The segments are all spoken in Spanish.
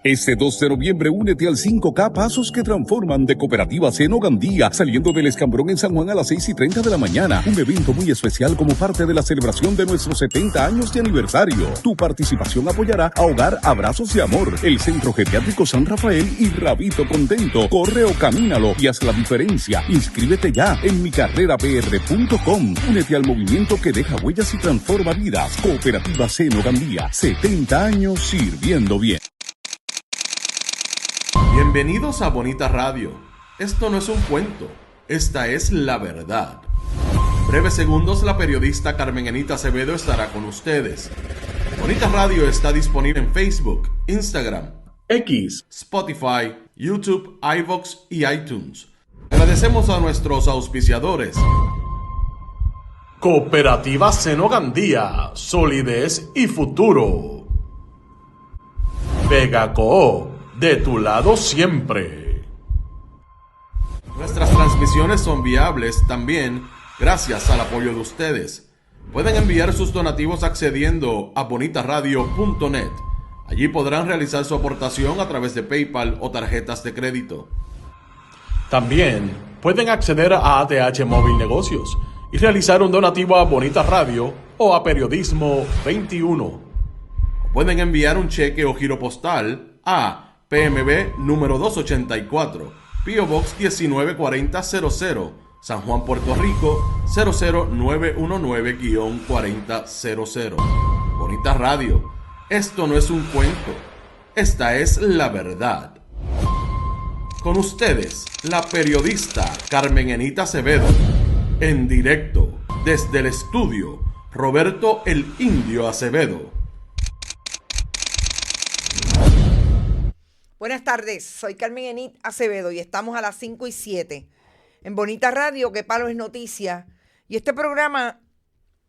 Este 2 de noviembre únete al 5K Pasos que Transforman de Cooperativa Seno Gandía, saliendo del Escambrón en San Juan a las 6:30 de la mañana. Un evento muy especial como parte de la celebración de nuestros 70 años de aniversario. Tu participación apoyará a Hogar Abrazos de Amor, el Centro Geriátrico San Rafael y Rabito Contento. Corre o camínalo y haz la diferencia. Inscríbete ya en micarrerapr.com. Únete al movimiento que deja huellas y transforma vidas. Cooperativa Seno Gandía, 70 años sirviendo bien. Bienvenidos a Bonita Radio. Esto no es un cuento, esta es la verdad. En breves segundos la periodista Carmen Enita Acevedo estará con ustedes. Bonita Radio está disponible en Facebook, Instagram, X, Spotify, YouTube, iVoox y iTunes. Agradecemos a nuestros auspiciadores. Cooperativa Seno Gandía, solidez y futuro. Vegaco, de tu lado siempre. Nuestras transmisiones son viables también gracias al apoyo de ustedes. Pueden enviar sus donativos accediendo a bonitaradio.net. Allí podrán realizar su aportación a través de PayPal o tarjetas de crédito. También pueden acceder a ATH Móvil Negocios y realizar un donativo a Bonita Radio o a Periodismo 21. O pueden enviar un cheque o giro postal a PMB número 284, P.O. Box 194000, San Juan, Puerto Rico 00919-4000. Bonita Radio, esto no es un cuento, esta es la verdad. Con ustedes, la periodista Carmen Enita Acevedo, en directo desde el estudio Roberto el Indio Acevedo. Buenas tardes, soy Carmen Enit Acevedo y estamos a las 5:07 en Bonita Radio, que palo es noticia. Y este programa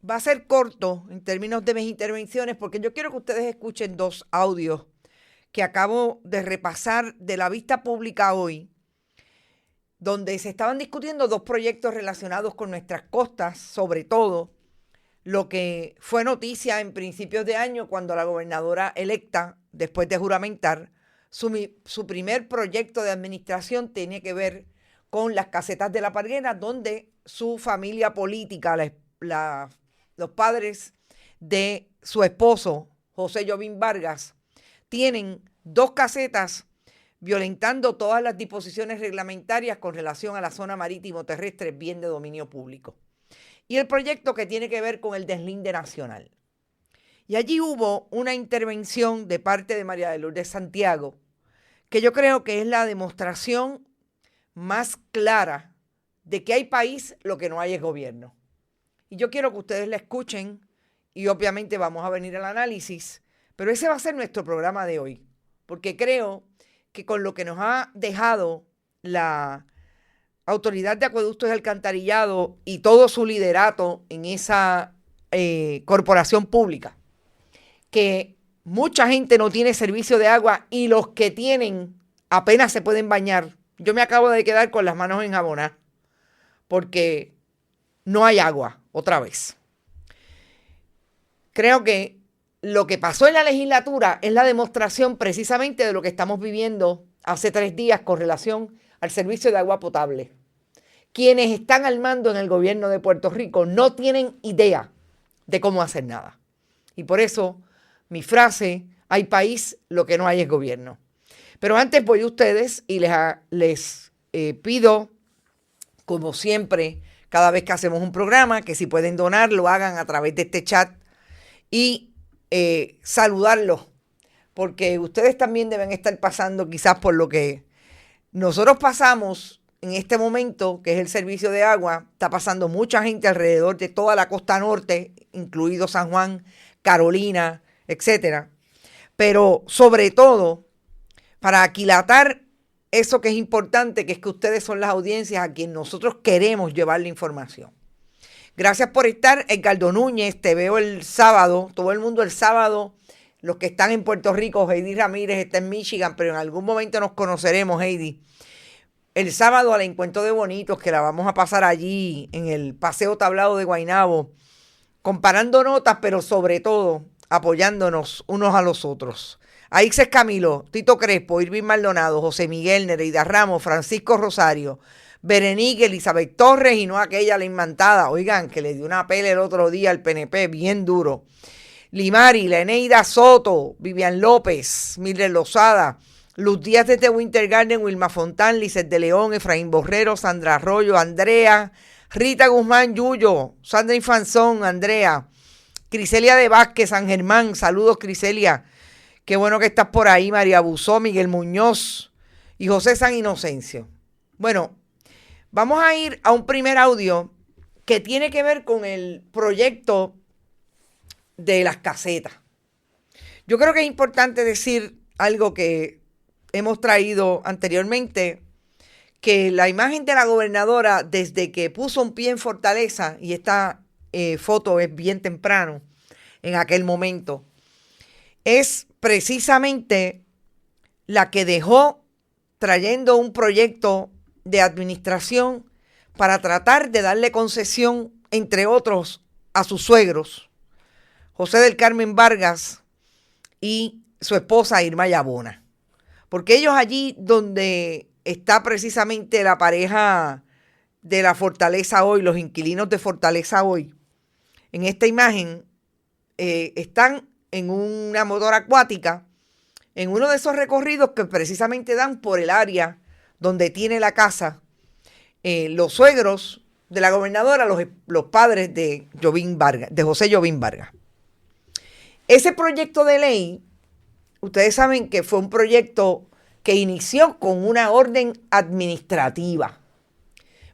va a ser corto en términos de mis intervenciones porque yo quiero que ustedes escuchen dos audios que acabo de repasar de la vista pública hoy, donde se estaban discutiendo dos proyectos relacionados con nuestras costas, sobre todo lo que fue noticia en principios de año cuando la gobernadora electa, después de juramentar, su primer proyecto de administración tenía que ver con las casetas de la Parguera, donde su familia política, los padres de su esposo, José Jovín Vargas, tienen dos casetas violentando todas las disposiciones reglamentarias con relación a la zona marítimo terrestre, bien de dominio público. Y el proyecto que tiene que ver con el deslinde nacional. Y allí hubo una intervención de parte de María de Lourdes Santiago, que yo creo que es la demostración más clara de que hay país, lo que no hay es gobierno. Y yo quiero que ustedes la escuchen y obviamente vamos a venir al análisis, pero ese va a ser nuestro programa de hoy, porque creo que con lo que nos ha dejado la Autoridad de Acueductos y Alcantarillado y todo su liderato en esa corporación pública, que mucha gente no tiene servicio de agua y los que tienen apenas se pueden bañar. Yo me acabo de quedar con las manos enjabonadas porque no hay agua otra vez. Creo que lo que pasó en la legislatura es la demostración precisamente de lo que estamos viviendo hace 3 días con relación al servicio de agua potable. Quienes están al mando en el gobierno de Puerto Rico no tienen idea de cómo hacer nada. Y por eso mi frase, hay país, lo que no hay es gobierno. Pero antes voy a ustedes y les pido, como siempre, cada vez que hacemos un programa, que si pueden donar, lo hagan a través de este chat y saludarlos, porque ustedes también deben estar pasando quizás por lo que nosotros pasamos en este momento, que es el servicio de agua. Está pasando mucha gente alrededor de toda la costa norte, incluido San Juan, Carolina, etcétera. Pero sobre todo, para aquilatar eso que es importante, que es que ustedes son las audiencias a quien nosotros queremos llevar la información. Gracias por estar, Edgardo Núñez, te veo el sábado, todo el mundo el sábado, los que están en Puerto Rico, Heidi Ramírez está en Michigan, pero en algún momento nos conoceremos, Heidi. El sábado al Encuentro de Bonitos, que la vamos a pasar allí en el Paseo Tablado de Guaynabo, comparando notas, pero sobre todo apoyándonos unos a los otros. Aixes Camilo, Tito Crespo, Irving Maldonado, José Miguel, Nereida Ramos, Francisco Rosario, Berenique, Elizabeth Torres y no aquella la inmantada, oigan, que le dio una pela el otro día al PNP, bien duro. Limari, Leneida Soto, Vivian López, Mildred Lozada, Luz Díaz desde Winter Garden, Wilma Fontán, Lizeth de León, Efraín Borrero, Sandra Arroyo, Andrea, Rita Guzmán Yuyo, Sandra Infanzón, Andrea, Criselia de Vázquez, San Germán, saludos Criselia, qué bueno que estás por ahí, María Buzó, Miguel Muñoz y José San Inocencio. Bueno, vamos a ir a un primer audio que tiene que ver con el proyecto de las casetas. Yo creo que es importante decir algo que hemos traído anteriormente, que la imagen de la gobernadora desde que puso un pie en Fortaleza, y esta foto es bien temprano, en aquel momento, es precisamente la que dejó trayendo un proyecto de administración para tratar de darle concesión, entre otros, a sus suegros, José del Carmen Vargas y su esposa Irma Yabona. Porque ellos allí donde está precisamente la pareja de la Fortaleza Hoy, los inquilinos de Fortaleza Hoy, en esta imagen están en una motora acuática, en uno de esos recorridos que precisamente dan por el área donde tiene la casa los suegros de la gobernadora, los padres de Jovín Vargas, de José Jovín Vargas. Ese proyecto de ley, ustedes saben que fue un proyecto que inició con una orden administrativa,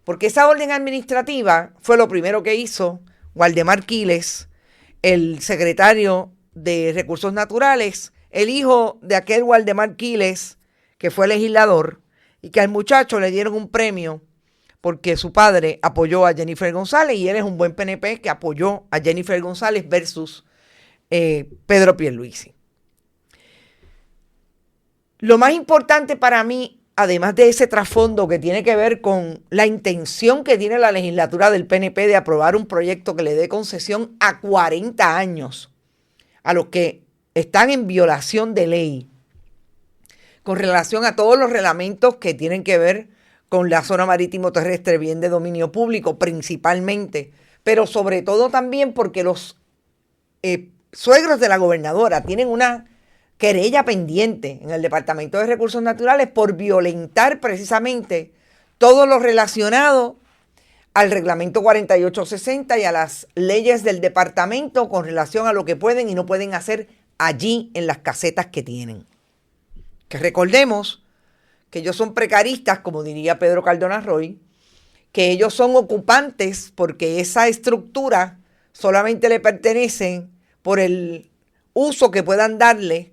porque esa orden administrativa fue lo primero que hizo Waldemar Quiles, el secretario de Recursos Naturales, el hijo de aquel Waldemar Quiles que fue legislador y que al muchacho le dieron un premio porque su padre apoyó a Jennifer González y él es un buen PNP que apoyó a Jennifer González versus Pedro Pierluisi. Lo más importante para mí, además de ese trasfondo que tiene que ver con la intención que tiene la legislatura del PNP de aprobar un proyecto que le dé concesión a 40 años a los que están en violación de ley con relación a todos los reglamentos que tienen que ver con la zona marítimo terrestre bien de dominio público principalmente, pero sobre todo también porque los suegros de la gobernadora tienen una querella pendiente en el Departamento de Recursos Naturales por violentar precisamente todo lo relacionado al reglamento 4860 y a las leyes del departamento con relación a lo que pueden y no pueden hacer allí en las casetas que tienen. Que recordemos que ellos son precaristas, como diría Pedro Cardona Roy, que ellos son ocupantes porque esa estructura solamente le pertenece por el uso que puedan darle,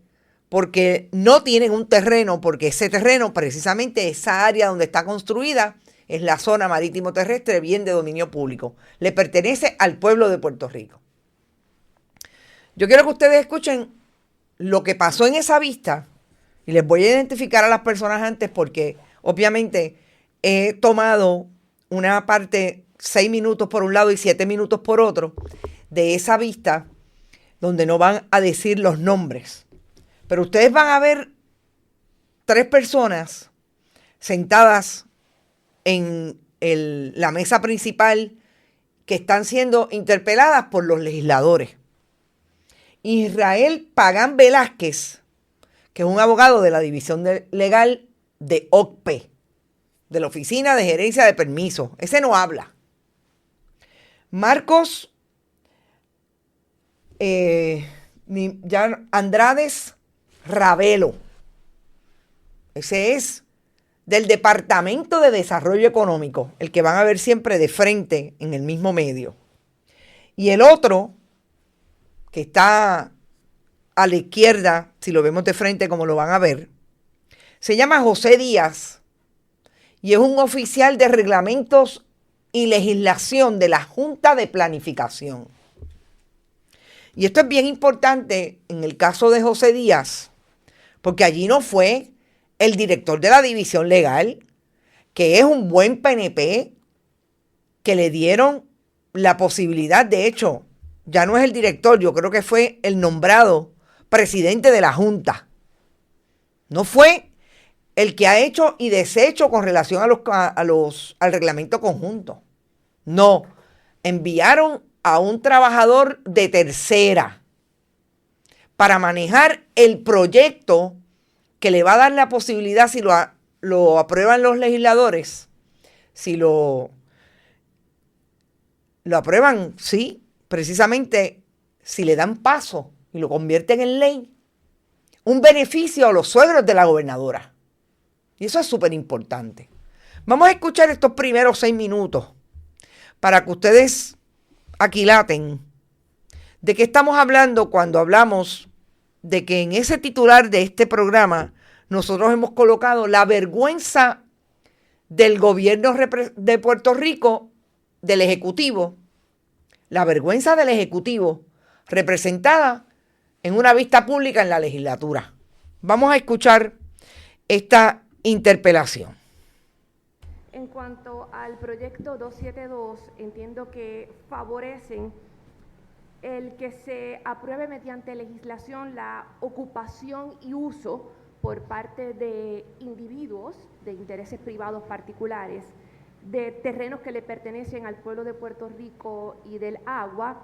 porque no tienen un terreno, porque ese terreno, precisamente esa área donde está construida, es la zona marítimo terrestre bien de dominio público. Le pertenece al pueblo de Puerto Rico. Yo quiero que ustedes escuchen lo que pasó en esa vista y les voy a identificar a las personas antes porque obviamente he tomado una parte 6 minutos por un lado y 7 minutos por otro de esa vista donde no van a decir los nombres. Pero ustedes van a ver 3 personas sentadas en la mesa principal que están siendo interpeladas por los legisladores. Israel Pagán Velázquez, que es un abogado de la División Legal de OCPE, de la Oficina de Gerencia de Permisos. Ese no habla. Marcos Andrades Ravelo. Ese es del Departamento de Desarrollo Económico, el que van a ver siempre de frente en el mismo medio. Y el otro, que está a la izquierda, si lo vemos de frente como lo van a ver, se llama José Díaz y es un oficial de reglamentos y legislación de la Junta de Planificación. Y esto es bien importante en el caso de José Díaz, porque allí no fue el director de la División Legal, que es un buen PNP, que le dieron la posibilidad, de hecho, ya no es el director, yo creo que fue el nombrado presidente de la Junta No fue el que ha hecho y deshecho con relación al reglamento conjunto. No, enviaron a un trabajador de tercera para manejar el proyecto que le va a dar la posibilidad, si lo aprueban los legisladores, si lo aprueban, sí, precisamente si le dan paso y lo convierten en ley, un beneficio a los suegros de la gobernadora. Y eso es súper importante. Vamos a escuchar estos primeros 6 minutos para que ustedes aquilaten de qué estamos hablando cuando hablamos de que en ese titular de este programa nosotros hemos colocado la vergüenza del gobierno de Puerto Rico, del Ejecutivo, la vergüenza del Ejecutivo representada en una vista pública en la legislatura. Vamos a escuchar esta interpelación. En cuanto al proyecto 272, entiendo que favorecen el que se apruebe mediante legislación la ocupación y uso por parte de individuos de intereses privados particulares de terrenos que le pertenecen al pueblo de Puerto Rico y del agua,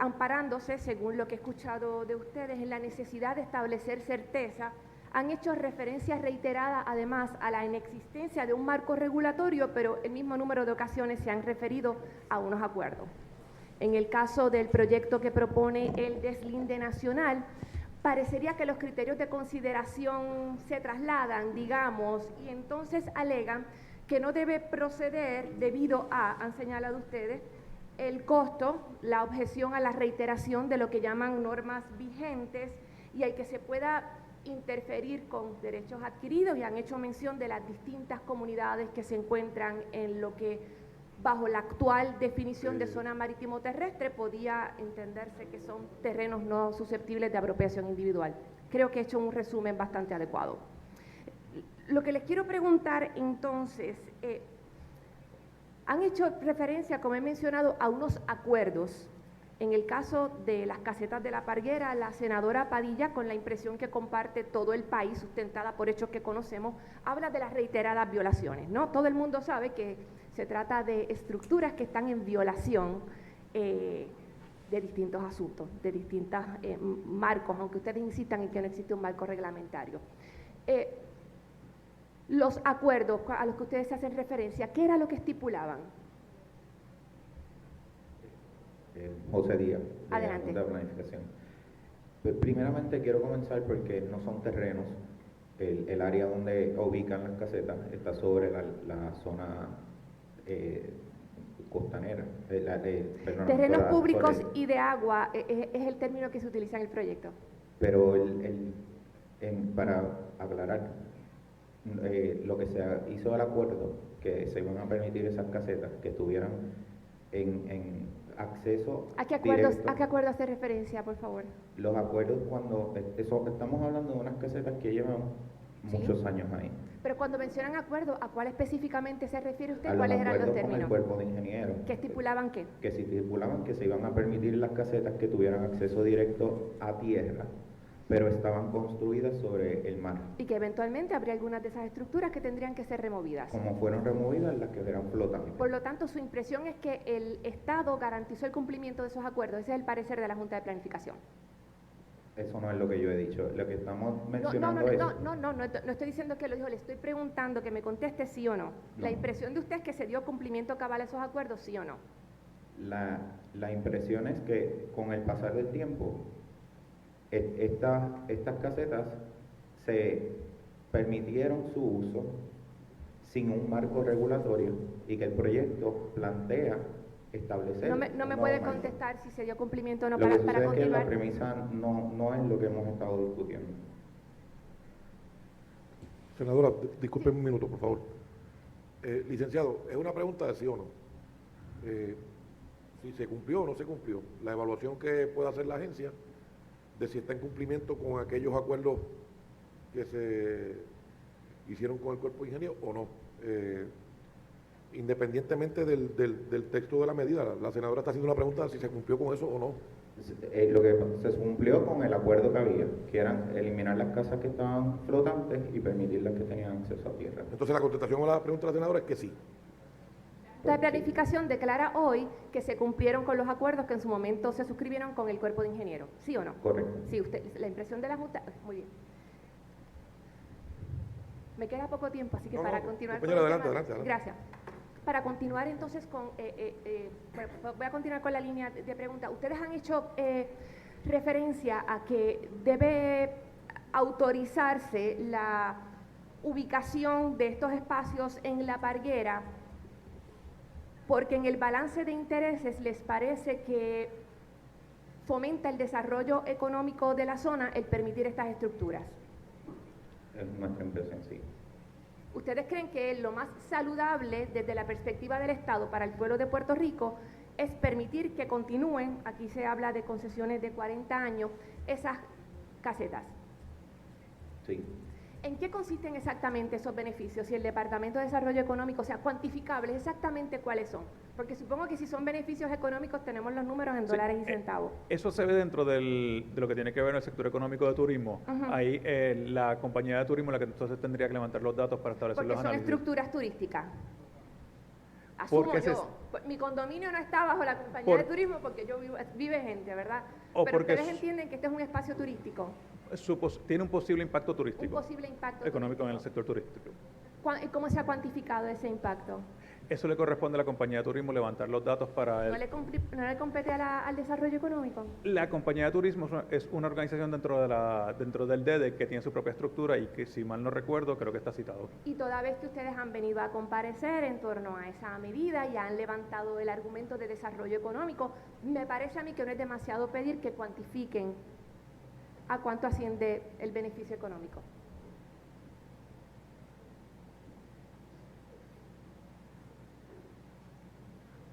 amparándose, según lo que he escuchado de ustedes, en la necesidad de establecer certeza. Han hecho referencia reiterada, además, a la inexistencia de un marco regulatorio, pero el mismo número de ocasiones se han referido a unos acuerdos. En el caso del proyecto que propone el deslinde nacional, parecería que los criterios de consideración se trasladan, digamos, y entonces alegan que no debe proceder debido a, han señalado ustedes, el costo, la objeción a la reiteración de lo que llaman normas vigentes y el que se pueda interferir con derechos adquiridos, y han hecho mención de las distintas comunidades que se encuentran en lo que bajo la actual definición de zona marítimo terrestre podía entenderse que son terrenos no susceptibles de apropiación individual. Creo que he hecho un resumen bastante adecuado. Lo que les quiero preguntar entonces, han hecho referencia, como he mencionado, a unos acuerdos. En el caso de las casetas de La Parguera, la senadora Padilla, con la impresión que comparte todo el país, sustentada por hechos que conocemos, habla de las reiteradas violaciones, ¿no? Todo el mundo sabe que se trata de estructuras que están en violación de distintos asuntos, de distintos marcos, aunque ustedes insistan en que no existe un marco reglamentario. Los acuerdos a los que ustedes se hacen referencia, ¿qué era lo que estipulaban? José Díaz, de Adelante. Junta de Planificación. Pues, primeramente quiero comenzar porque no son terrenos. El área donde ubican las casetas está sobre la zona costanera. Terrenos públicos y de agua es el término que se utiliza en el proyecto. Pero para aclarar, lo que se hizo el acuerdo, que se iban a permitir esas casetas que estuvieran en acceso ¿A qué acuerdo hace referencia, por favor? Los acuerdos estamos hablando de unas casetas que llevan muchos años ahí. Pero cuando mencionan acuerdo, ¿a cuál específicamente se refiere usted? ¿Cuáles eran los con términos? el cuerpo de ingenieros. ¿Que estipulaban qué? Que se estipulaban que se iban a permitir las casetas que tuvieran acceso directo a tierra, pero estaban construidas sobre el mar. Y que eventualmente habría algunas de esas estructuras que tendrían que ser removidas. Como fueron removidas, las que eran flotantes. Por lo tanto, su impresión es que el Estado garantizó el cumplimiento de esos acuerdos. Ese es el parecer de la Junta de Planificación. Eso no es lo que yo he dicho. Lo que estamos mencionando no estoy diciendo que lo dijo, le estoy preguntando que me conteste sí o no. ¿La impresión de usted es que se dio cumplimiento cabal a esos acuerdos, sí o no? La impresión es que con el pasar del tiempo, estas casetas se permitieron su uso sin un marco regulatorio y que el proyecto plantea establecer. No me puede contestar si se dio cumplimiento o no para continuar. Lo que sucede es que la premisa no es lo que hemos estado discutiendo. Senadora, disculpe un minuto, por favor. Licenciado, es una pregunta de sí o no. Si se cumplió o no se cumplió. La evaluación que pueda hacer la agencia de si está en cumplimiento con aquellos acuerdos que se hicieron con el cuerpo de ingenieros o no. Independientemente del texto de la medida, la senadora está haciendo una pregunta de si se cumplió con eso o no. Lo que se cumplió con el acuerdo que había, que eran eliminar las casas que estaban flotantes y permitir las que tenían acceso a tierra. Entonces la contestación a la pregunta de la senadora es que sí. La planificación declara hoy que se cumplieron con los acuerdos que en su momento se suscribieron con el cuerpo de ingenieros, ¿sí o no? Correcto. Sí, la impresión de la Junta, muy bien. Me queda poco tiempo, así que para continuar con el adelante, tema, adelante. Gracias. Para continuar entonces con, voy a continuar con la línea de preguntas. Ustedes han hecho referencia a que debe autorizarse la ubicación de estos espacios en La Parguera, porque en el balance de intereses les parece que fomenta el desarrollo económico de la zona el permitir estas estructuras. Es nuestra impresión, sí. ¿Ustedes creen que lo más saludable desde la perspectiva del Estado para el pueblo de Puerto Rico es permitir que continúen, aquí se habla de concesiones de 40 años, esas casetas? Sí. ¿En qué consisten exactamente esos beneficios? Si el Departamento de Desarrollo Económico, o sea, cuantificables, exactamente cuáles son. Porque supongo que si son beneficios económicos tenemos los números en dólares y centavos. Eso se ve dentro de lo que tiene que ver en el sector económico de turismo. Ahí la compañía de turismo la que entonces tendría que levantar los datos para establecer Porque los son análisis. estructuras turísticas. Asumo mi condominio no está bajo la compañía de turismo porque yo vive gente, ¿verdad? Pero ustedes entienden que este es un espacio turístico. Tiene un posible impacto turístico. Un posible impacto económico turístico en el sector turístico. ¿Cómo se ha cuantificado ese impacto? Eso le corresponde a la compañía de turismo levantar los datos para ¿No le compete al desarrollo económico? La compañía de turismo es una organización dentro del DEDE que tiene su propia estructura y que, si mal no recuerdo, creo que está citado. Y toda vez que ustedes han venido a comparecer en torno a esa medida y han levantado el argumento de desarrollo económico, me parece a mí que no es demasiado pedir que cuantifiquen a cuánto asciende el beneficio económico.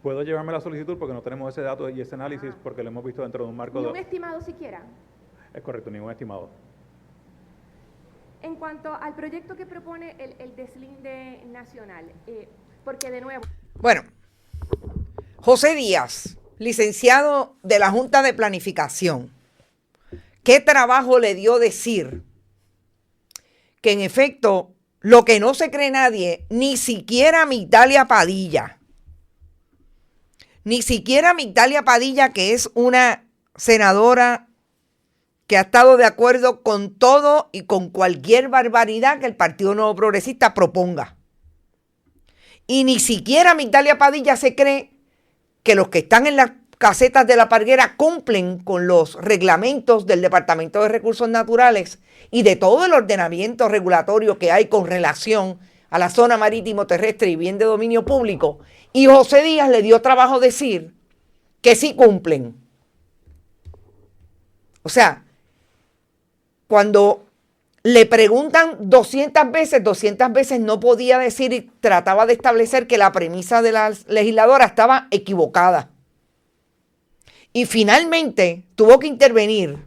Puedo llevarme la solicitud porque no tenemos ese dato y ese análisis porque lo hemos visto dentro de un marco ¿Ni un estimado siquiera? Es correcto, ningún estimado. En cuanto al proyecto que propone el deslinde nacional, porque de nuevo... Bueno, José Díaz, licenciado de la Junta de Planificación, ¿qué trabajo le dio decir que en efecto lo que no se cree nadie, ni siquiera Migdalia Padilla, que es una senadora que ha estado de acuerdo con todo y con cualquier barbaridad que el Partido Nuevo Progresista proponga? Y ni siquiera Migdalia Padilla se cree que los que están en las casetas de La Parguera cumplen con los reglamentos del Departamento de Recursos Naturales y de todo el ordenamiento regulatorio que hay con relación a la zona marítimo terrestre y bien de dominio público. Y José Díaz le dio trabajo decir que sí cumplen. O sea, cuando le preguntan 200 veces no podía decir y trataba de establecer que la premisa de la legisladora estaba equivocada. Y finalmente tuvo que intervenir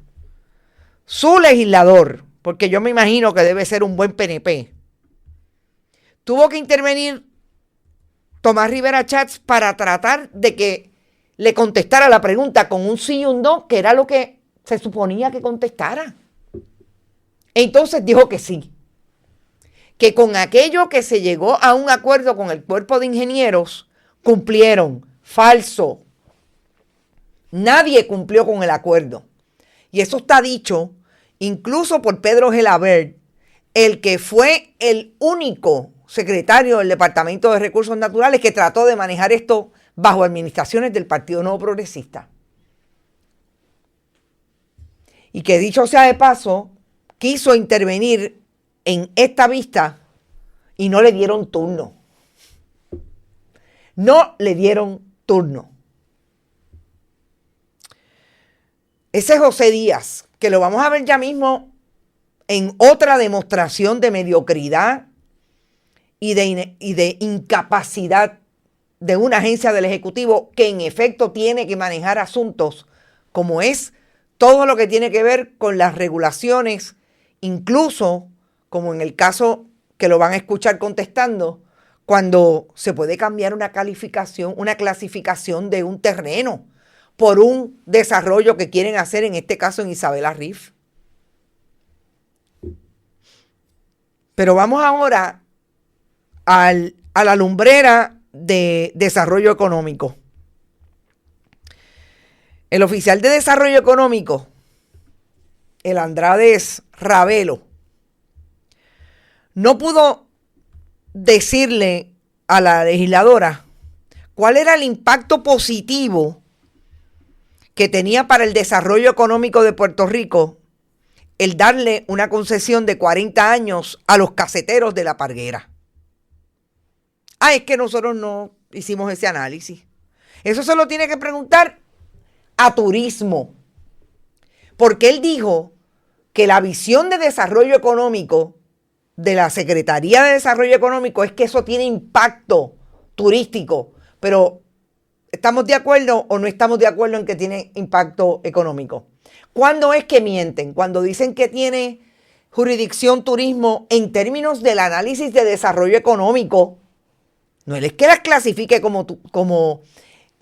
su legislador, porque yo me imagino que debe ser un buen PNP. Tuvo que intervenir Tomás Rivera Schatz para tratar de que le contestara la pregunta con un sí y un no, que era lo que se suponía que contestara. Entonces dijo que sí, que con aquello que se llegó a un acuerdo con el cuerpo de ingenieros, cumplieron. Falso. Nadie cumplió con el acuerdo. Y eso está dicho incluso por Pedro Gelabert, el que fue el único secretario del Departamento de Recursos Naturales que trató de manejar esto bajo administraciones del Partido Nuevo Progresista. Y que, dicho sea de paso, quiso intervenir en esta vista y no le dieron turno. No le dieron turno. Ese José Díaz, que lo vamos a ver ya mismo en otra demostración de mediocridad y de incapacidad de una agencia del Ejecutivo que en efecto tiene que manejar asuntos como es todo lo que tiene que ver con las regulaciones, incluso como en el caso que lo van a escuchar contestando, cuando se puede cambiar una clasificación de un terreno, por un desarrollo que quieren hacer, en este caso en Isabela Riff. Pero vamos ahora a la lumbrera de desarrollo económico. El oficial de desarrollo económico, el Andrades Ravelo, no pudo decirle a la legisladora cuál era el impacto positivo que tenía para el desarrollo económico de Puerto Rico el darle una concesión de 40 años a los caseteros de La Parguera. Es que nosotros no hicimos ese análisis. Eso se lo tiene que preguntar a Turismo, porque él dijo que la visión de desarrollo económico de la Secretaría de Desarrollo Económico es que eso tiene impacto turístico, pero ¿estamos de acuerdo o no estamos de acuerdo en que tiene impacto económico? ¿Cuándo es que mienten? Cuando dicen que tiene jurisdicción turismo en términos del análisis de desarrollo económico. No es que las clasifique como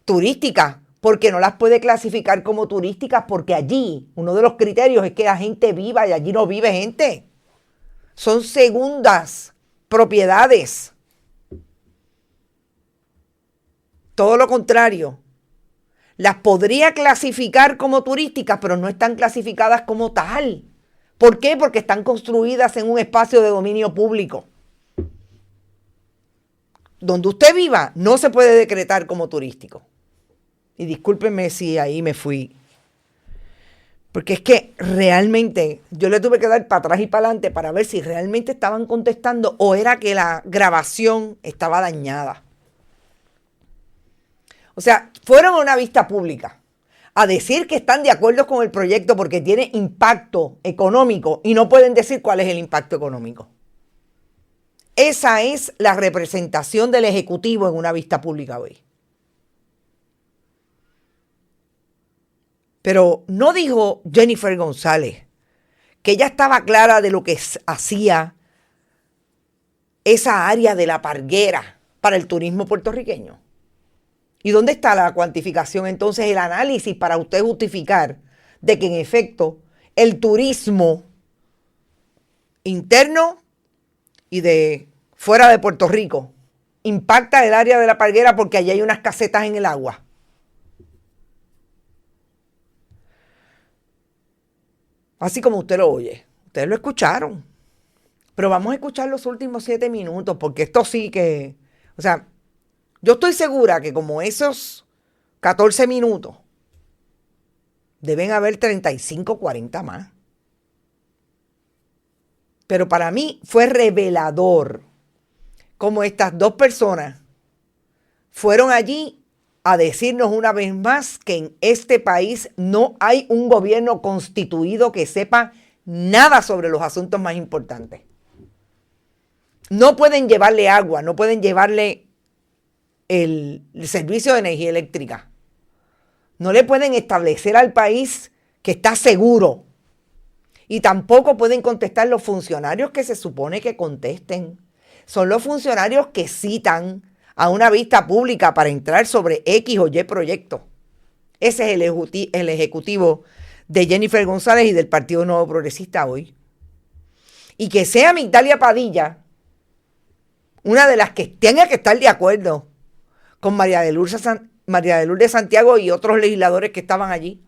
turísticas, porque no las puede clasificar como turísticas, porque allí uno de los criterios es que la gente viva y allí no vive gente. Son segundas propiedades. Todo lo contrario. Las podría clasificar como turísticas, pero no están clasificadas como tal. ¿Por qué? Porque están construidas en un espacio de dominio público. Donde usted viva no se puede decretar como turístico. Y discúlpenme si ahí me fui. Porque es que realmente yo le tuve que dar para atrás y para adelante para ver si realmente estaban contestando o era que la grabación estaba dañada. O sea, fueron a una vista pública a decir que están de acuerdo con el proyecto porque tiene impacto económico y no pueden decir cuál es el impacto económico. Esa es la representación del Ejecutivo en una vista pública hoy. Pero no dijo Jennifer González que ella estaba clara de lo que hacía esa área de La Parguera para el turismo puertorriqueño. ¿Y dónde está la cuantificación entonces, el análisis para usted justificar de que en efecto el turismo interno y de fuera de Puerto Rico impacta el área de La Parguera porque allí hay unas casetas en el agua? Así como usted lo oye. Ustedes lo escucharon. Pero vamos a escuchar los últimos 7 minutos porque esto sí que... O sea, yo estoy segura que como esos 14 minutos deben haber 35, 40 más. Pero para mí fue revelador cómo estas dos personas fueron allí a decirnos una vez más que en este país no hay un gobierno constituido que sepa nada sobre los asuntos más importantes. No pueden llevarle agua, no pueden llevarle el servicio de energía eléctrica. No le pueden establecer al país que está seguro. Y tampoco pueden contestar los funcionarios que se supone que contesten. Son los funcionarios que citan a una vista pública para entrar sobre X o Y proyecto. Ese es el ejecutivo de Jennifer González y del Partido Nuevo Progresista hoy. Y que sea Migdalia Padilla una de las que tenga que estar de acuerdo con María de Lourdes Santiago y otros legisladores que estaban allí.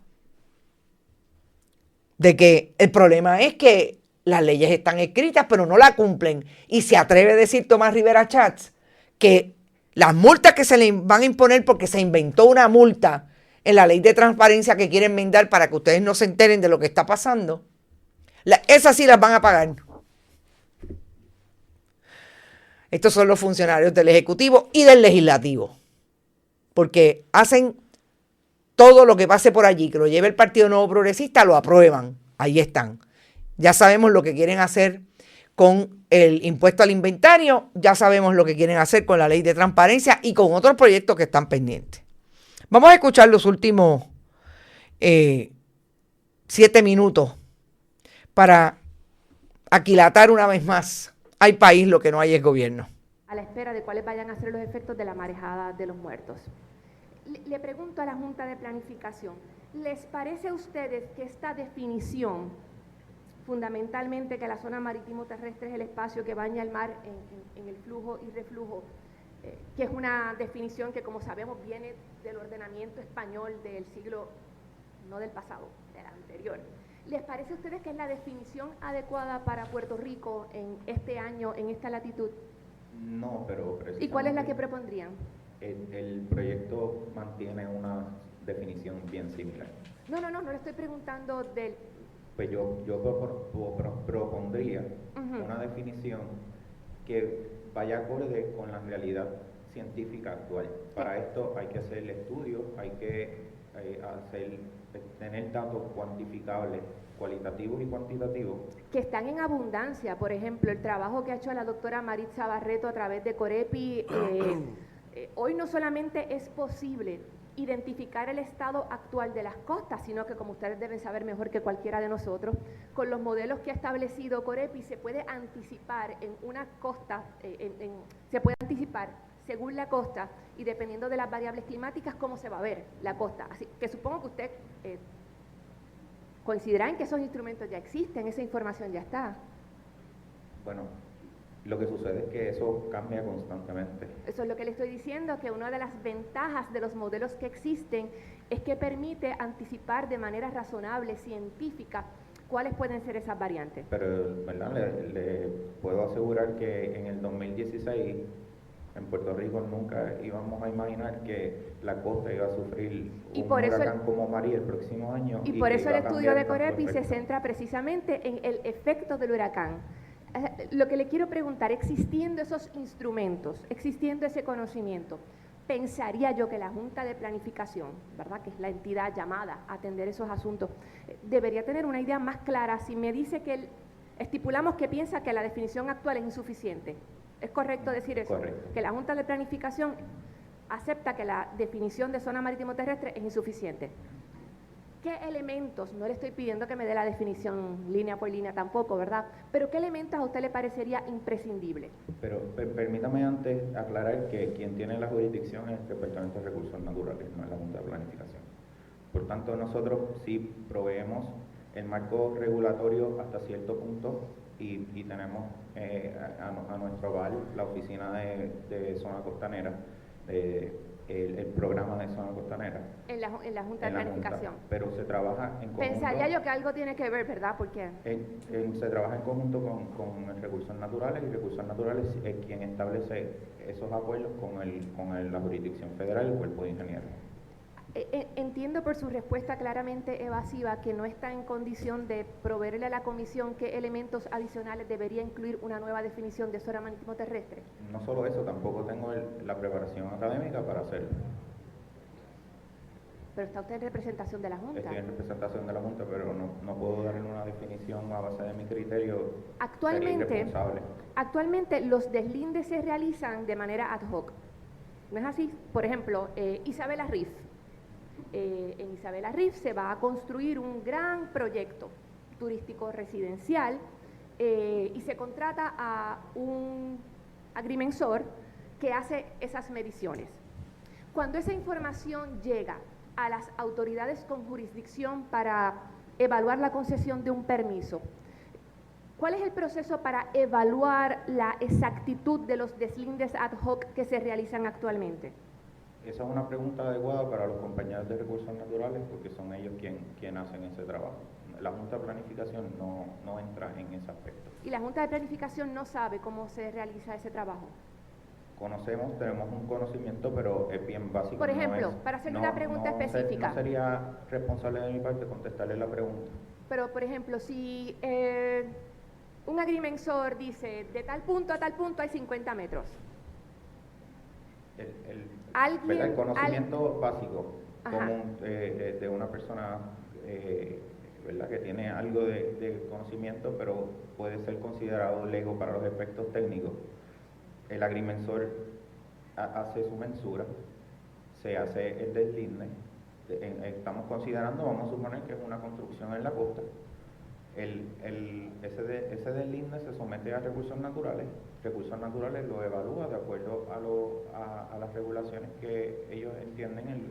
De que el problema es que las leyes están escritas pero no la cumplen. Y se atreve a decir Tomás Rivera Schatz que las multas que se le van a imponer porque se inventó una multa en la ley de transparencia que quieren enmendar para que ustedes no se enteren de lo que está pasando, esas sí las van a pagar. Estos son los funcionarios del Ejecutivo y del Legislativo, porque hacen todo lo que pase por allí, que lo lleve el Partido Nuevo Progresista, lo aprueban. Ahí están. Ya sabemos lo que quieren hacer con el impuesto al inventario, ya sabemos lo que quieren hacer con la ley de transparencia y con otros proyectos que están pendientes. Vamos a escuchar los últimos 7 minutos para aquilatar una vez más. Hay país, lo que no hay es gobierno. A la espera de cuáles vayan a ser los efectos de la marejada de los muertos. le pregunto a la Junta de Planificación, ¿les parece a ustedes que esta definición, fundamentalmente que la zona marítimo terrestre es el espacio que baña el mar en el flujo y reflujo, que es una definición que, como sabemos, viene del ordenamiento español del siglo, no del pasado, del anterior? ¿Les parece a ustedes que es la definición adecuada para Puerto Rico en este año, en esta latitud? No, pero precisamente... ¿Y cuál es la que propondrían? El proyecto mantiene una definición bien similar. No le estoy preguntando del... Pues yo propondría una definición que vaya acorde con la realidad científica actual. Para esto hay que hacer estudios, hay que tener datos cuantificables, cualitativos y cuantitativos. Que están en abundancia. Por ejemplo, el trabajo que ha hecho la doctora Maritza Barreto a través de Corepi, hoy no solamente es posible identificar el estado actual de las costas, sino que, como ustedes deben saber mejor que cualquiera de nosotros, con los modelos que ha establecido Corepi se puede anticipar en una costa, se puede anticipar según la costa y dependiendo de las variables climáticas cómo se va a ver la costa. Así que supongo que usted coincidirá en que esos instrumentos ya existen, esa información ya está. Bueno, lo que sucede es que eso cambia constantemente. Eso es lo que le estoy diciendo, que una de las ventajas de los modelos que existen es que permite anticipar de manera razonable, científica, cuáles pueden ser esas variantes. Pero, ¿verdad? Le puedo asegurar que en el 2016 en Puerto Rico nunca íbamos a imaginar que la costa iba a sufrir un huracán como María el próximo año. Y por eso el estudio de Corepi se centra precisamente en el efecto del huracán. Lo que le quiero preguntar, existiendo esos instrumentos, existiendo ese conocimiento, pensaría yo que la Junta de Planificación, ¿verdad?, que es la entidad llamada a atender esos asuntos, debería tener una idea más clara. Si me dice que estipulamos que piensa que la definición actual es insuficiente, ¿es correcto decir eso? Correcto. Que la Junta de Planificación acepta que la definición de zona marítimo terrestre es insuficiente. ¿Qué elementos, no le estoy pidiendo que me dé la definición línea por línea tampoco, ¿verdad? Pero ¿qué elementos a usted le parecería imprescindible? Pero permítame antes aclarar que quien tiene la jurisdicción es el Departamento de Recursos Naturales, no es la Junta de Planificación. Por tanto, nosotros sí proveemos el marco regulatorio hasta cierto punto y tenemos a nuestro aval la oficina de zona costanera, el programa de zona costanera. En la Junta de Planificación. Pero se trabaja en conjunto. Pensaría yo que algo tiene que ver, ¿verdad? Porque se trabaja en conjunto con Recursos Naturales, y Recursos Naturales es quien establece esos acuerdos con la jurisdicción federal y el cuerpo de ingenieros. Entiendo por su respuesta claramente evasiva que no está en condición de proveerle a la comisión qué elementos adicionales debería incluir una nueva definición de zona marítimo terrestre. No solo eso, tampoco tengo la preparación académica para hacerlo. Pero está usted en representación de la Junta. Estoy en representación de la Junta, pero no puedo darle una definición a base de mi criterio. Actualmente los deslindes se realizan de manera ad hoc. ¿No es así? Por ejemplo, Isabela Riff. En Isabela Riff se va a construir un gran proyecto turístico residencial y se contrata a un agrimensor que hace esas mediciones. Cuando esa información llega a las autoridades con jurisdicción para evaluar la concesión de un permiso, ¿cuál es el proceso para evaluar la exactitud de los deslindes ad hoc que se realizan actualmente? Esa es una pregunta adecuada para los compañeros de Recursos Naturales porque son ellos quienes hacen ese trabajo. La Junta de Planificación no entra en ese aspecto. ¿Y la Junta de Planificación no sabe cómo se realiza ese trabajo? Tenemos un conocimiento, pero es bien básico. Por ejemplo, para hacerle una pregunta específica. No sería responsable de mi parte contestarle la pregunta. Pero, por ejemplo, si un agrimensor dice de tal punto a tal punto hay 50 metros. El conocimiento básico común de una persona ¿verdad? Que tiene algo de conocimiento, pero puede ser considerado lego para los efectos técnicos. El agrimensor hace su mensura, se hace el deslinde. Estamos considerando, vamos a suponer que es una construcción en la costa. Ese deslinde se somete a recursos naturales lo evalúa de acuerdo a las regulaciones que ellos entienden,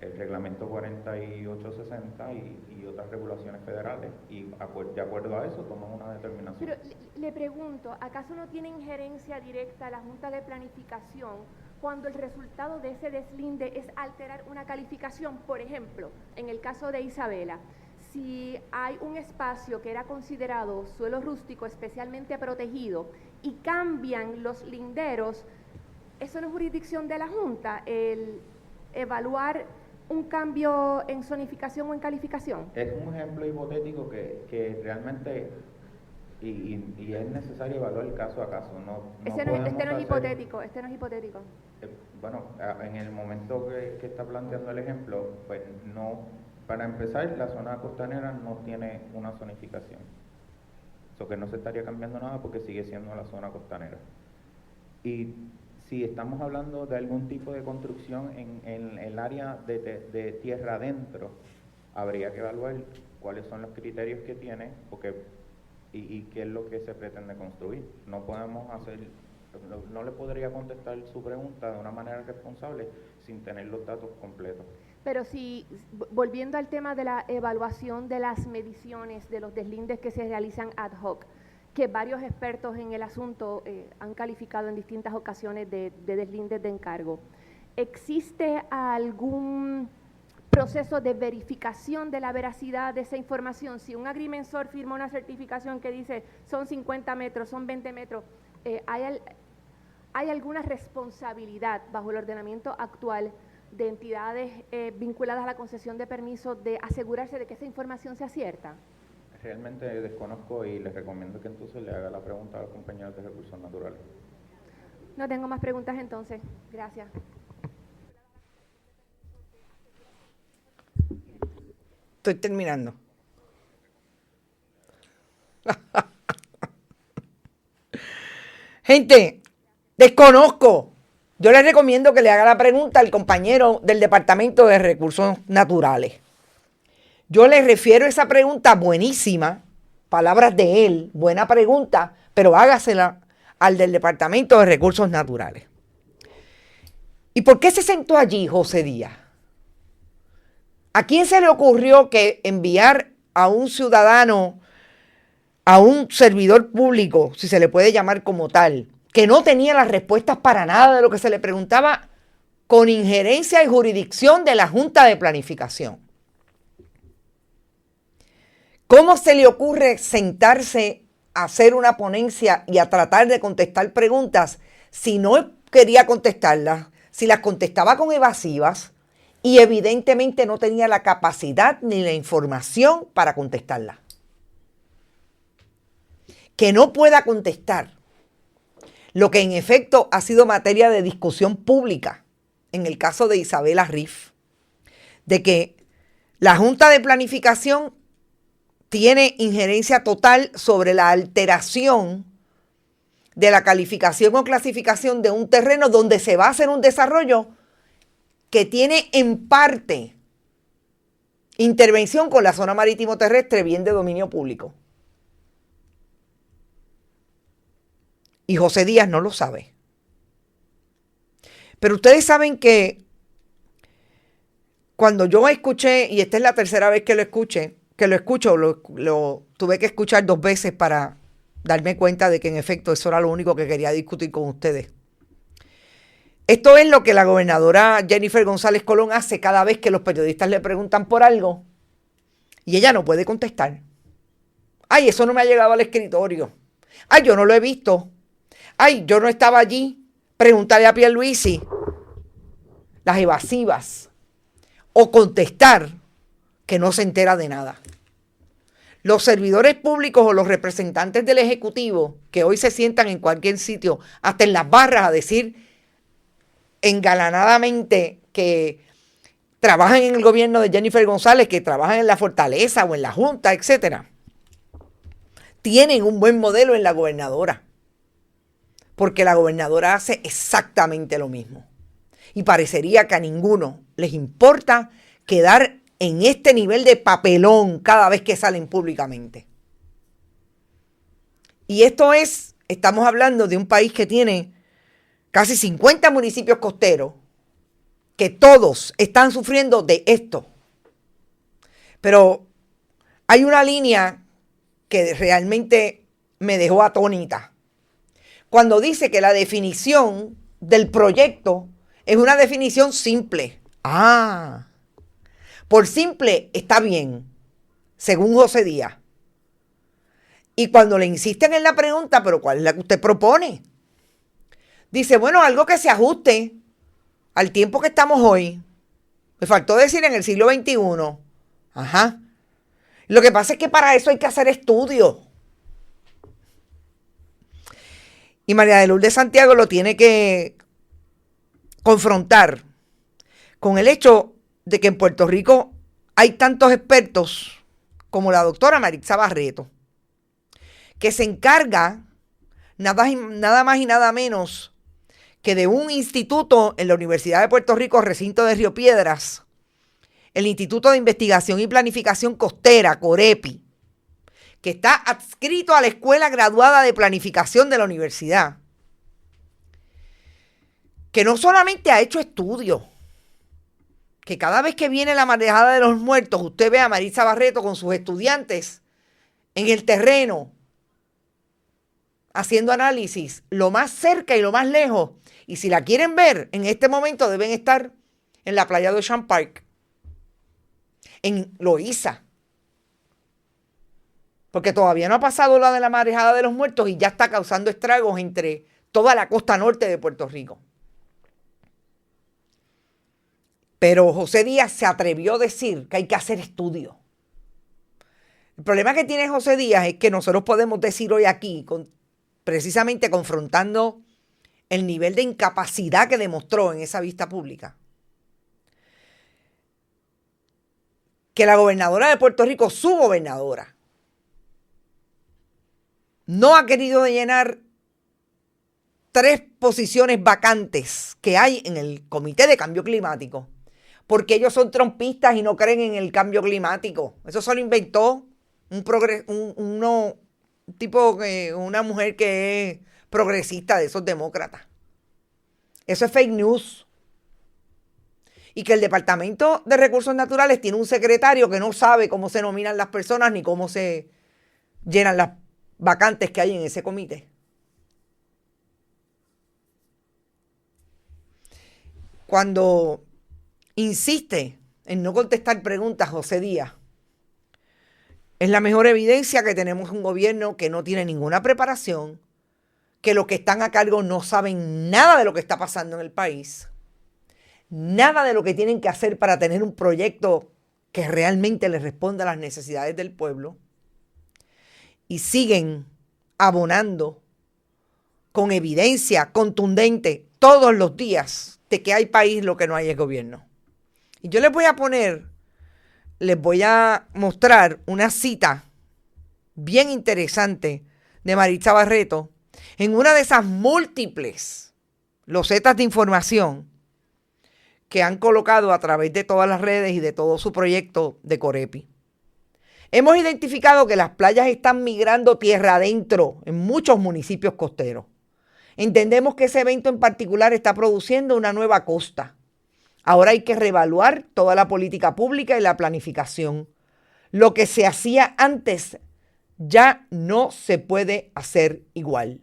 el reglamento 4860 y otras regulaciones federales, y de acuerdo a eso toman una determinación. Pero le pregunto, ¿acaso no tiene injerencia directa la Junta de Planificación cuando el resultado de ese deslinde es alterar una calificación? Por ejemplo, en el caso de Isabela, si hay un espacio que era considerado suelo rústico especialmente protegido y cambian los linderos, ¿eso no es jurisdicción de la Junta, el evaluar un cambio en zonificación o en calificación? Es un ejemplo hipotético que realmente y es necesario evaluar el caso a caso. Este no es hipotético. Bueno, en el momento que está planteando el ejemplo, pues no. Para empezar, la zona costanera no tiene una zonificación. Eso que no se estaría cambiando nada porque sigue siendo la zona costanera. Y si estamos hablando de algún tipo de construcción en el área de tierra adentro, habría que evaluar cuáles son los criterios que tiene y qué es lo que se pretende construir. No le podría contestar su pregunta de una manera responsable sin tener los datos completos. Pero si, volviendo al tema de la evaluación de las mediciones de los deslindes que se realizan ad hoc, que varios expertos en el asunto han calificado en distintas ocasiones de deslindes de encargo, ¿existe algún proceso de verificación de la veracidad de esa información? Si un agrimensor firma una certificación que dice son 50 metros, son 20 metros, ¿hay alguna responsabilidad bajo el ordenamiento actual de entidades vinculadas a la concesión de permisos de asegurarse de que esa información sea cierta? Realmente desconozco y les recomiendo que entonces le haga la pregunta a los compañeros de recursos naturales. No tengo más preguntas entonces. Gracias. Estoy terminando. Gente, desconozco. Yo les recomiendo que le haga la pregunta al compañero del Departamento de Recursos Naturales. Yo les refiero esa pregunta buenísima, palabras de él, buena pregunta, pero hágasela al del Departamento de Recursos Naturales. ¿Y por qué se sentó allí José Díaz? ¿A quién se le ocurrió que enviar a un ciudadano, a un servidor público, si se le puede llamar como tal, que no tenía las respuestas para nada de lo que se le preguntaba, con injerencia y jurisdicción de la Junta de Planificación? ¿Cómo se le ocurre sentarse a hacer una ponencia y a tratar de contestar preguntas si no quería contestarlas, si las contestaba con evasivas y evidentemente no tenía la capacidad ni la información para contestarlas? Que no pueda contestar lo que en efecto ha sido materia de discusión pública en el caso de Isabela Riff, de que la Junta de Planificación tiene injerencia total sobre la alteración de la calificación o clasificación de un terreno donde se va a hacer un desarrollo que tiene en parte intervención con la zona marítimo terrestre, bien de dominio público. Y José Díaz no lo sabe. Pero ustedes saben que cuando yo escuché, y esta es la tercera vez que lo escucho, lo tuve que escuchar 2 veces para darme cuenta de que en efecto eso era lo único que quería discutir con ustedes. Esto es lo que la gobernadora Jennifer González Colón hace cada vez que los periodistas le preguntan por algo y ella no puede contestar. Ay, eso no me ha llegado al escritorio. Ay, yo no lo he visto. Ay, yo no estaba allí. Pregúntale a Pierluisi. Las evasivas. O contestar que no se entera de nada. Los servidores públicos o los representantes del Ejecutivo que hoy se sientan en cualquier sitio, hasta en las barras, a decir engalanadamente que trabajan en el gobierno de Jennifer González, que trabajan en la Fortaleza o en la Junta, etcétera, tienen un buen modelo en la gobernadora. Porque la gobernadora hace exactamente lo mismo. Y parecería que a ninguno les importa quedar en este nivel de papelón cada vez que salen públicamente. Y estamos hablando de un país que tiene casi 50 municipios costeros, que todos están sufriendo de esto. Pero hay una línea que realmente me dejó atónita. Cuando dice que la definición del proyecto es una definición simple. Por simple está bien, según José Díaz. Y cuando le insisten en la pregunta, ¿pero cuál es la que usted propone? Dice, bueno, algo que se ajuste al tiempo que estamos hoy. Me faltó decir en el siglo XXI. Ajá. Lo que pasa es que para eso hay que hacer estudios. Y María de Lourdes Santiago lo tiene que confrontar con el hecho de que en Puerto Rico hay tantos expertos como la doctora Maritza Barreto, que se encarga nada más y nada menos que de un instituto en la Universidad de Puerto Rico, recinto de Río Piedras, el Instituto de Investigación y Planificación Costera, COREPI, que está adscrito a la Escuela Graduada de Planificación de la universidad, que no solamente ha hecho estudios, que cada vez que viene la marejada de los muertos, usted ve a Maritza Barreto con sus estudiantes en el terreno, haciendo análisis, lo más cerca y lo más lejos. Y si la quieren ver, en este momento deben estar en la playa de Ocean Park, en Loíza. Porque todavía no ha pasado la de la marejada de los muertos y ya está causando estragos entre toda la costa norte de Puerto Rico. Pero José Díaz se atrevió a decir que hay que hacer estudios. El problema que tiene José Díaz es que nosotros podemos decir hoy aquí, precisamente confrontando el nivel de incapacidad que demostró en esa vista pública, que la gobernadora de Puerto Rico, su gobernadora, no ha querido llenar 3 posiciones vacantes que hay en el Comité de Cambio Climático, porque ellos son trompistas y no creen en el cambio climático. Eso solo inventó una mujer que es progresista de esos demócratas. Eso es fake news. Y que el Departamento de Recursos Naturales tiene un secretario que no sabe cómo se nominan las personas ni cómo se llenan las vacantes que hay en ese comité. Cuando insiste en no contestar preguntas, José Díaz, es la mejor evidencia que tenemos un gobierno que no tiene ninguna preparación, que los que están a cargo no saben nada de lo que está pasando en el país, nada de lo que tienen que hacer para tener un proyecto que realmente les responda a las necesidades del pueblo, y siguen abonando con evidencia contundente todos los días de que hay país, lo que no hay es gobierno. Y yo les voy a mostrar una cita bien interesante de Maritza Barreto en una de esas múltiples losetas de información que han colocado a través de todas las redes y de todo su proyecto de COREPI. Hemos identificado que las playas están migrando tierra adentro en muchos municipios costeros. Entendemos que ese evento en particular está produciendo una nueva costa. Ahora hay que reevaluar toda la política pública y la planificación. Lo que se hacía antes ya no se puede hacer igual.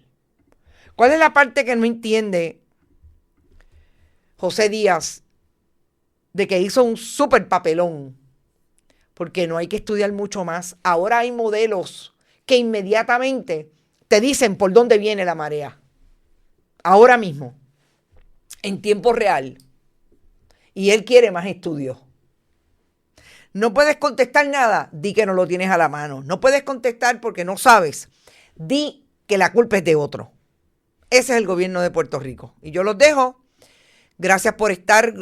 ¿Cuál es la parte que no entiende José Díaz de que hizo un súper papelón? Porque no hay que estudiar mucho más. Ahora hay modelos que inmediatamente te dicen por dónde viene la marea. Ahora mismo, en tiempo real. Y él quiere más estudios. No puedes contestar nada, di que no lo tienes a la mano. No puedes contestar porque no sabes, di que la culpa es de otro. Ese es el gobierno de Puerto Rico. Y yo los dejo. Gracias por estar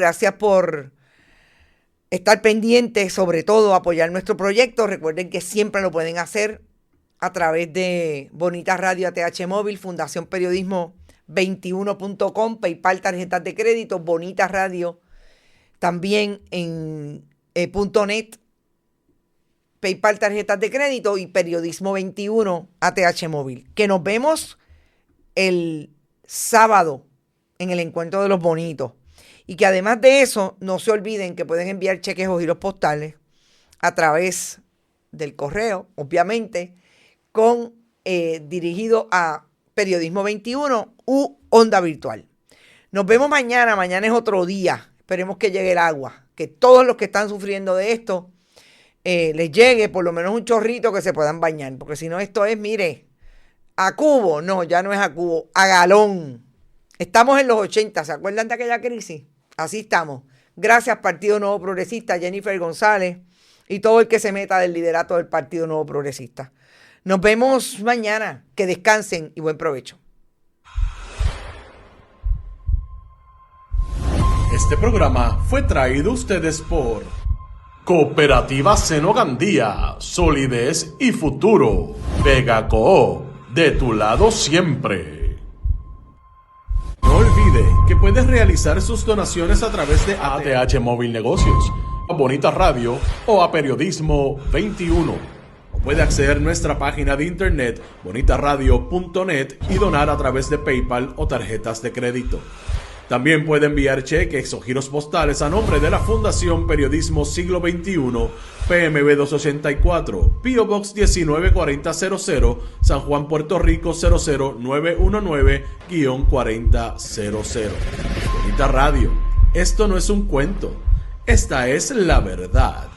pendientes, sobre todo apoyar nuestro proyecto. Recuerden que siempre lo pueden hacer a través de Bonita Radio ATH Móvil, Fundación Periodismo 21.com, PayPal, tarjetas de crédito, Bonita Radio. También en .net, PayPal tarjetas de crédito y Periodismo 21 ATH móvil. Que nos vemos el sábado en el encuentro de los bonitos. Y que además de eso, no se olviden que pueden enviar cheques o giros postales a través del correo, obviamente, con dirigido a Periodismo 21 u Onda Virtual. Nos vemos mañana. Mañana es otro día. Esperemos que llegue el agua. Que todos los que están sufriendo de esto les llegue por lo menos un chorrito que se puedan bañar. Porque si no, esto es, mire, a cubo. No, ya no es a cubo, a galón. Estamos en los 80. ¿Se acuerdan de aquella crisis? Así estamos. Gracias, Partido Nuevo Progresista, Jennifer González y todo el que se meta del liderato del Partido Nuevo Progresista. Nos vemos mañana. Que descansen y buen provecho. Este programa fue traído a ustedes por Cooperativa Seno Gandía, solidez y futuro. Vega Coop, de tu lado siempre. No olvide que puedes realizar sus donaciones a través de ATH Móvil Negocios, a Bonita Radio o a Periodismo 21. O puede acceder a nuestra página de internet bonitaradio.net y donar a través de PayPal o tarjetas de crédito. También puede enviar cheques o giros postales a nombre de la Fundación Periodismo Siglo XXI, PMB 284, P.O. Box 194000, San Juan, Puerto Rico 00919-4000. Bonita Radio, esto no es un cuento, esta es la verdad.